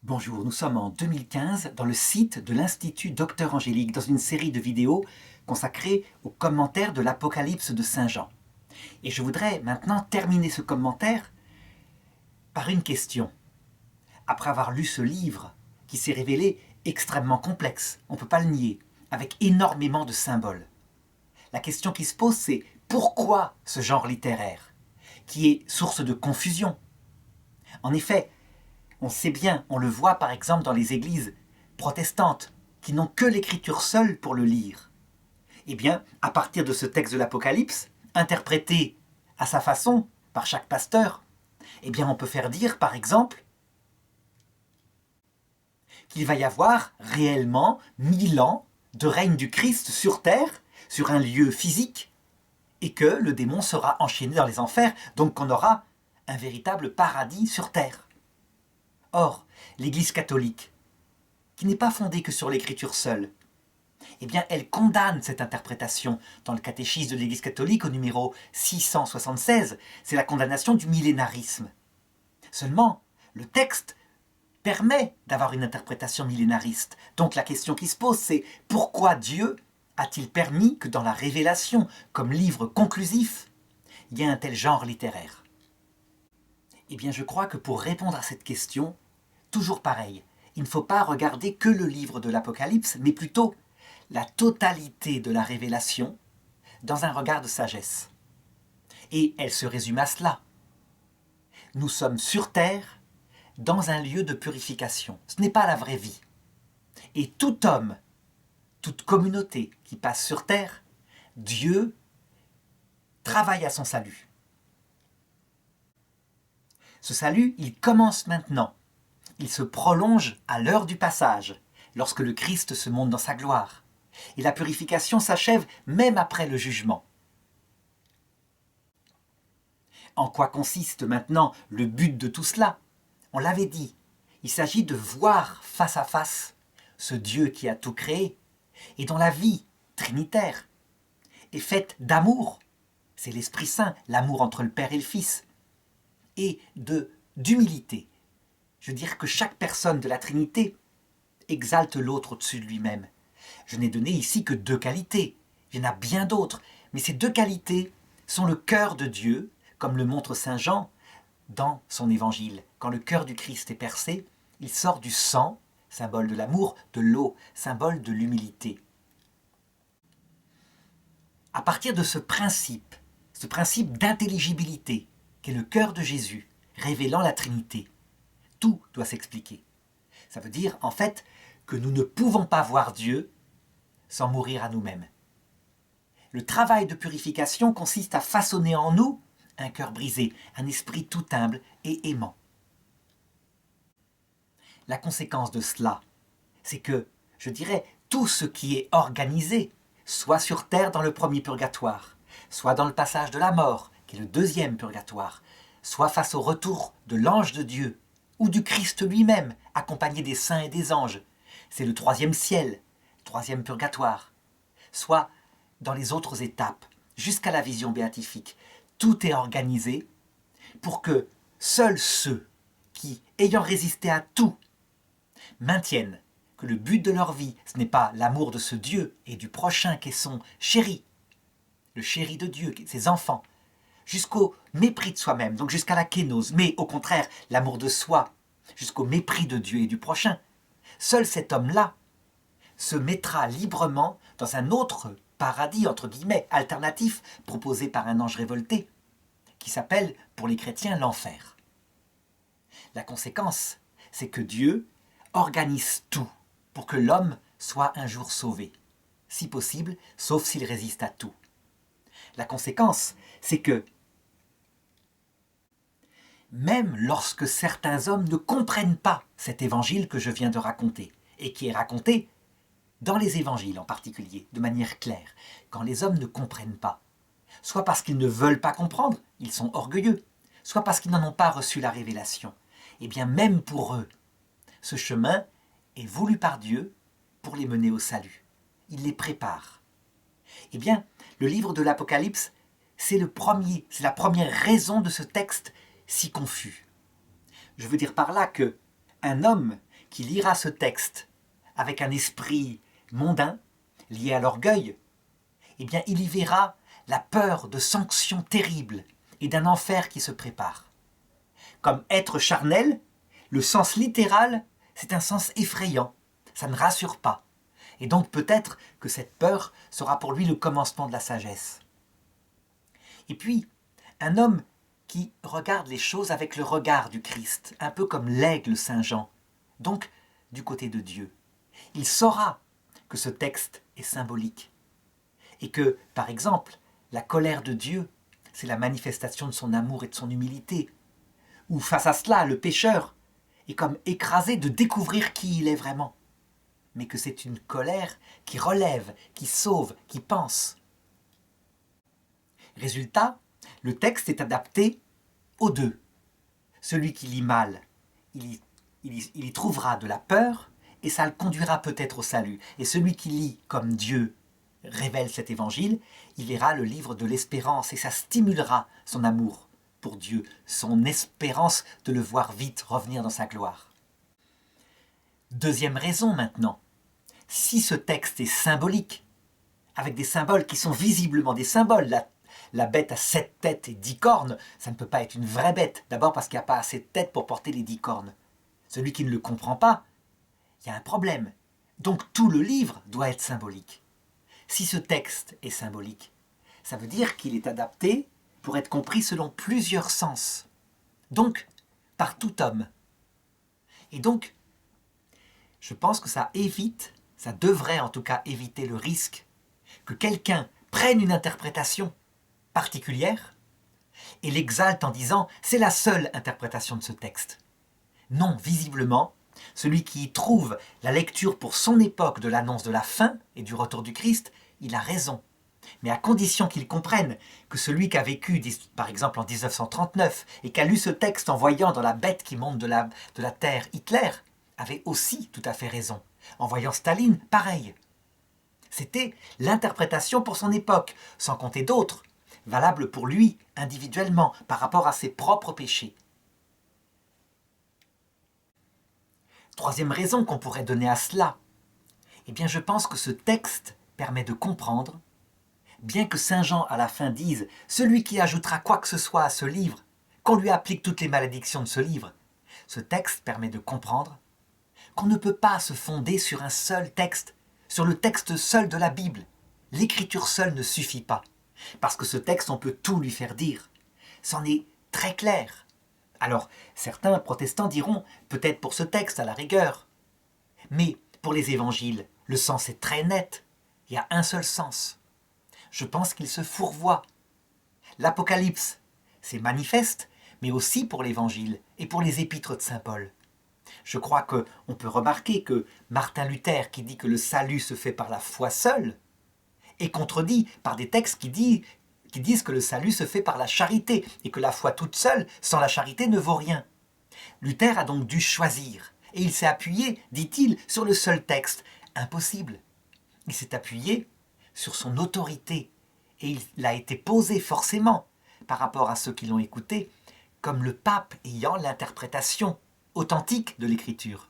Bonjour, nous sommes en 2015 dans le site de l'Institut Docteur Angélique dans une série de vidéos consacrées aux commentaires de l'Apocalypse de Saint Jean. Et je voudrais maintenant terminer ce commentaire par une question. Après avoir lu ce livre qui s'est révélé extrêmement complexe, on ne peut pas le nier, avec énormément de symboles, la question qui se pose c'est pourquoi ce genre littéraire qui est source de confusion? En effet, on sait bien, on le voit par exemple dans les églises protestantes qui n'ont que l'écriture seule pour le lire. Eh bien, à partir de ce texte de l'Apocalypse, interprété à sa façon par chaque pasteur, eh bien on peut faire dire par exemple qu'il va y avoir réellement 1000 ans de règne du Christ sur terre, sur un lieu physique, et que le démon sera enchaîné dans les enfers, donc qu'on aura un véritable paradis sur terre. Or, l'Église catholique, qui n'est pas fondée que sur l'écriture seule, eh bien, elle condamne cette interprétation. Dans le catéchisme de l'Église catholique, au numéro 676, c'est la condamnation du millénarisme. Seulement, le texte permet d'avoir une interprétation millénariste. Donc la question qui se pose, c'est pourquoi Dieu a-t-il permis que dans la Révélation, comme livre conclusif, il y ait un tel genre littéraire? Eh bien, je crois que pour répondre à cette question, toujours pareil, il ne faut pas regarder que le livre de l'Apocalypse, mais plutôt la totalité de la Révélation dans un regard de sagesse. Et elle se résume à cela. Nous sommes sur terre, dans un lieu de purification. Ce n'est pas la vraie vie. Et tout homme, toute communauté qui passe sur terre, Dieu travaille à son salut. Ce salut, il commence maintenant. Il se prolonge à l'heure du passage, lorsque le Christ se montre dans sa gloire. Et la purification s'achève même après le jugement. En quoi consiste maintenant le but de tout cela? On l'avait dit, il s'agit de voir face à face ce Dieu qui a tout créé et dont la vie trinitaire est faite d'amour. C'est l'Esprit Saint, l'amour entre le Père et le Fils, et d'humilité. Je veux dire que chaque personne de la Trinité exalte l'autre au-dessus de lui-même. Je n'ai donné ici que 2 qualités. Il y en a bien d'autres. Mais ces 2 qualités sont le cœur de Dieu, comme le montre saint Jean dans son évangile. Quand le cœur du Christ est percé, il sort du sang, symbole de l'amour, de l'eau, symbole de l'humilité. À partir de ce principe d'intelligibilité, qui est le cœur de Jésus, révélant la Trinité, tout doit s'expliquer. Ça veut dire, en fait, que nous ne pouvons pas voir Dieu sans mourir à nous-mêmes. Le travail de purification consiste à façonner en nous un cœur brisé, un esprit tout humble et aimant. La conséquence de cela, c'est que, je dirais, tout ce qui est organisé, soit sur terre dans le premier purgatoire, soit dans le passage de la mort, qui est le 2e purgatoire, soit face au retour de l'ange de Dieu, ou du Christ lui-même, accompagné des saints et des anges. C'est le 3e ciel, 3e purgatoire. Soit dans les autres étapes, jusqu'à la vision béatifique. Tout est organisé pour que seuls ceux qui, ayant résisté à tout, maintiennent que le but de leur vie, ce n'est pas l'amour de ce Dieu et du prochain qui est son chéri, le chéri de Dieu, ses enfants, jusqu'au mépris de soi-même, donc jusqu'à la kénose, mais au contraire, l'amour de soi, jusqu'au mépris de Dieu et du prochain. Seul cet homme-là se mettra librement dans un autre paradis, entre guillemets, alternatif, proposé par un ange révolté, qui s'appelle, pour les chrétiens, l'enfer. La conséquence, c'est que Dieu organise tout pour que l'homme soit un jour sauvé, si possible, sauf s'il résiste à tout. La conséquence, c'est que même lorsque certains hommes ne comprennent pas cet évangile que je viens de raconter, et qui est raconté dans les évangiles en particulier, de manière claire, quand les hommes ne comprennent pas, soit parce qu'ils ne veulent pas comprendre, ils sont orgueilleux, soit parce qu'ils n'en ont pas reçu la révélation, et bien même pour eux, ce chemin est voulu par Dieu pour les mener au salut. Il les prépare. Eh bien, le livre de l'Apocalypse, c'est la première raison de ce texte si confus. Je veux dire par là que un homme qui lira ce texte avec un esprit mondain, lié à l'orgueil, eh bien il y verra la peur de sanctions terribles et d'un enfer qui se prépare. Comme être charnel, le sens littéral, c'est un sens effrayant, ça ne rassure pas. Et donc peut-être que cette peur sera pour lui le commencement de la sagesse. Et puis, un homme qui regarde les choses avec le regard du Christ, un peu comme l'aigle Saint Jean, donc du côté de Dieu. Il saura que ce texte est symbolique et que, par exemple, la colère de Dieu, c'est la manifestation de son amour et de son humilité, ou face à cela, le pécheur est comme écrasé de découvrir qui il est vraiment, mais que c'est une colère qui relève, qui sauve, qui pense. Résultat, le texte est adapté aux deux. Celui qui lit mal, il y trouvera de la peur et ça le conduira peut-être au salut. Et celui qui lit comme Dieu révèle cet évangile, il verra le livre de l'espérance et ça stimulera son amour pour Dieu, son espérance de le voir vite revenir dans sa gloire. Deuxième raison maintenant, si ce texte est symbolique, avec des symboles qui sont visiblement des symboles, la bête à 7 têtes et 10 cornes, ça ne peut pas être une vraie bête, d'abord parce qu'il n'y a pas assez de têtes pour porter les 10 cornes. Celui qui ne le comprend pas, il y a un problème. Donc tout le livre doit être symbolique. Si ce texte est symbolique, ça veut dire qu'il est adapté pour être compris selon plusieurs sens. Donc, par tout homme. Et donc, je pense que ça devrait en tout cas éviter le risque que quelqu'un prenne une interprétation particulière et l'exalte en disant « c'est la seule interprétation de ce texte ». Non, visiblement, celui qui trouve la lecture pour son époque de l'annonce de la fin et du retour du Christ, il a raison. Mais à condition qu'il comprenne que celui qui a vécu, par exemple en 1939, et qui a lu ce texte en voyant dans la bête qui monte de la terre Hitler, avait aussi tout à fait raison. En voyant Staline, pareil. C'était l'interprétation pour son époque, sans compter d'autres, valables pour lui individuellement, par rapport à ses propres péchés. Troisième raison qu'on pourrait donner à cela, eh bien je pense que ce texte permet de comprendre, bien que Saint Jean à la fin dise « Celui qui ajoutera quoi que ce soit à ce livre, qu'on lui applique toutes les malédictions de ce livre », ce texte permet de comprendre qu'on ne peut pas se fonder sur un seul texte, sur le texte seul de la Bible. L'écriture seule ne suffit pas, parce que ce texte, on peut tout lui faire dire. C'en est très clair. Alors, certains protestants diront, peut-être pour ce texte à la rigueur, mais pour les évangiles, le sens est très net. Il y a un seul sens. Je pense qu'il se fourvoie. L'Apocalypse, c'est manifeste, mais aussi pour l'Évangile et pour les épîtres de saint Paul. Je crois qu'on peut remarquer que Martin Luther, qui dit que le salut se fait par la foi seule, est contredit par des textes qui disent que le salut se fait par la charité et que la foi toute seule, sans la charité, ne vaut rien. Luther a donc dû choisir et il s'est appuyé, dit-il, sur le seul texte. Impossible. Il s'est appuyé sur son autorité et il a été posé forcément par rapport à ceux qui l'ont écouté comme le pape ayant l'interprétation authentique de l'écriture.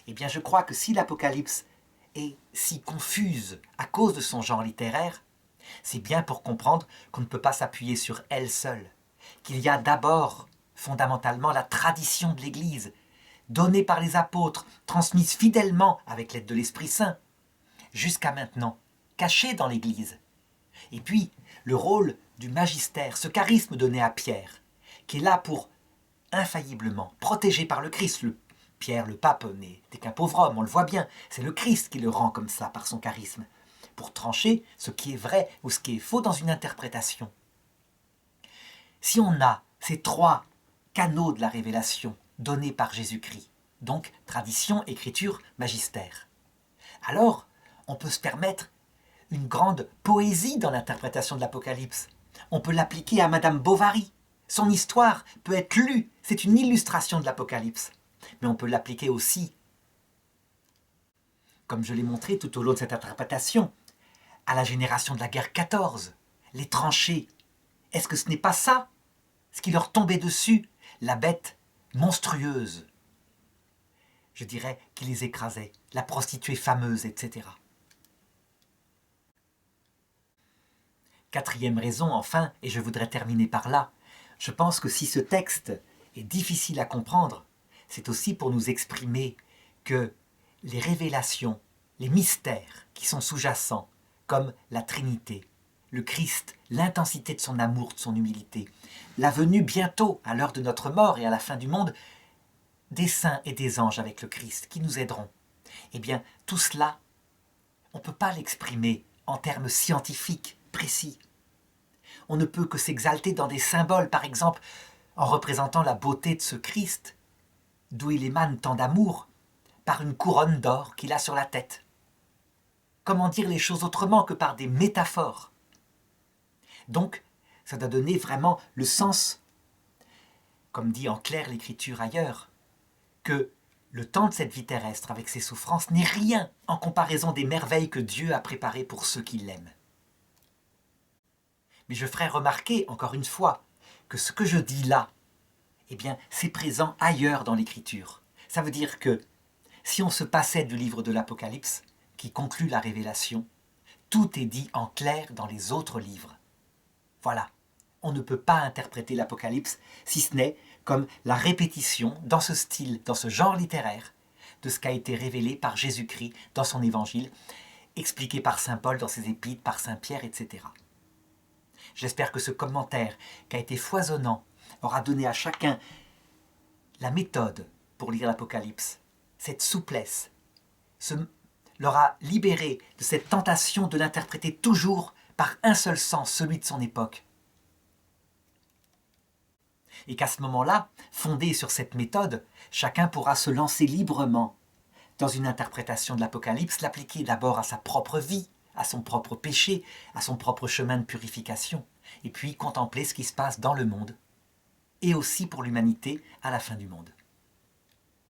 Eh bien je crois que si l'Apocalypse est si confuse à cause de son genre littéraire, c'est bien pour comprendre qu'on ne peut pas s'appuyer sur elle seule, qu'il y a d'abord fondamentalement la tradition de l'Église, donnée par les apôtres, transmise fidèlement avec l'aide de l'Esprit Saint, jusqu'à maintenant, cachée dans l'Église. Et puis, le rôle du magistère, ce charisme donné à Pierre, qui est là pour, infailliblement, protégé par le Christ. Pierre, le pape, n'est qu'un pauvre homme, on le voit bien, c'est le Christ qui le rend comme ça, par son charisme, pour trancher ce qui est vrai ou ce qui est faux dans une interprétation. Si on a ces 3 canaux de la révélation donnés par Jésus-Christ, donc tradition, écriture, magistère, alors on peut se permettre une grande poésie dans l'interprétation de l'Apocalypse. On peut l'appliquer à Madame Bovary. Son histoire peut être lue, c'est une illustration de l'Apocalypse. Mais on peut l'appliquer aussi, comme je l'ai montré tout au long de cette interprétation, à la génération de la guerre 14, les tranchées. Est-ce que ce n'est pas ça, ce qui leur tombait dessus, la bête monstrueuse, je dirais, qui les écrasait, la prostituée fameuse, etc. Quatrième raison, enfin, et je voudrais terminer par là, je pense que si ce texte est difficile à comprendre, c'est aussi pour nous exprimer que les révélations, les mystères qui sont sous-jacents, comme la Trinité, le Christ, l'intensité de son amour, de son humilité, la venue bientôt, à l'heure de notre mort et à la fin du monde, des saints et des anges avec le Christ qui nous aideront. Eh bien, tout cela, on ne peut pas l'exprimer en termes scientifiques précis. On ne peut que s'exalter dans des symboles, par exemple, en représentant la beauté de ce Christ, d'où il émane tant d'amour, par une couronne d'or qu'il a sur la tête. Comment dire les choses autrement que par des métaphores? Donc, ça doit donner vraiment le sens, comme dit en clair l'Écriture ailleurs, que le temps de cette vie terrestre avec ses souffrances n'est rien en comparaison des merveilles que Dieu a préparées pour ceux qui l'aiment. Mais je ferai remarquer, encore une fois, que ce que je dis là, eh bien, c'est présent ailleurs dans l'Écriture. Ça veut dire que, si on se passait du livre de l'Apocalypse, qui conclut la révélation, tout est dit en clair dans les autres livres. Voilà, on ne peut pas interpréter l'Apocalypse si ce n'est comme la répétition, dans ce style, dans ce genre littéraire, de ce qui a été révélé par Jésus-Christ dans son évangile, expliqué par saint Paul dans ses épîtres, par saint Pierre, etc. J'espère que ce commentaire, qui a été foisonnant, aura donné à chacun la méthode pour lire l'Apocalypse, cette souplesse, l'aura libéré de cette tentation de l'interpréter toujours par un seul sens, celui de son époque. Et qu'à ce moment-là, fondé sur cette méthode, chacun pourra se lancer librement dans une interprétation de l'Apocalypse, l'appliquer d'abord à sa propre vie, à son propre péché, à son propre chemin de purification, et puis contempler ce qui se passe dans le monde, et aussi pour l'humanité à la fin du monde.